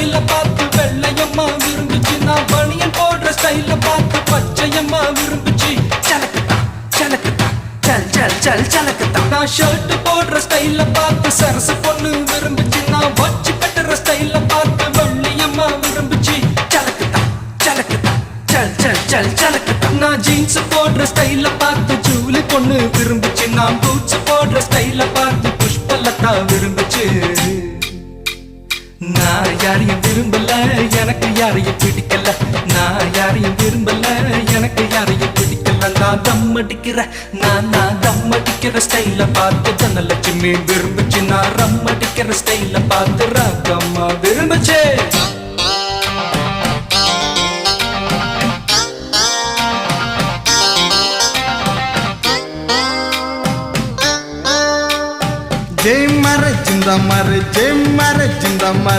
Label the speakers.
Speaker 1: ஸ்டைல பார்த்து வெள்ளையம்மா விரும்புச்சு. நான் பனியன் போடுற ஸ்டைல பார்த்து பச்சையம்மா விரும்புச்சு. சலக்குதா சலக்குதா சல் சல் சல் சலக்குதா. நான் ஷர்ட் போடுற ஸ்டைல பார்த்து சரசு பொண்ணு விரும்புச்சு. நான் வச்சு கட்டுற ஸ்டைல பார்த்து வெள்ளையம்மா விரும்புச்சு. சலக்குதா சலக்குதா சல் சல் சல் சலக்குதா. நான் ஜீன்ஸ் போடுற ஸ்டைல பார்த்து ஜூலி பொண்ணு விரும்புச்சு. நான் பூட்ஸ் போடுற ஸ்டைல பார்த்து புஷ்பலதா விரும்புச்சு. நான் யாரையும் விரும்பல, எனக்கு யாரையும் பிடிக்கல. நான் யாரையும் விரும்பல, எனக்கு யாரையும் பிடிக்கல. நான் தம் அடிக்கிற நான் தம் அடிக்கிற ஸ்டைல பார்த்து தனலட்சுமி விரும்புச்சு. நான் ரம் அடிக்கிற ஸ்டைல பார்த்து ராகம்மா விரும்புச்சு.
Speaker 2: जय मारे जिंदा मारे जय मारे जिंदा मारे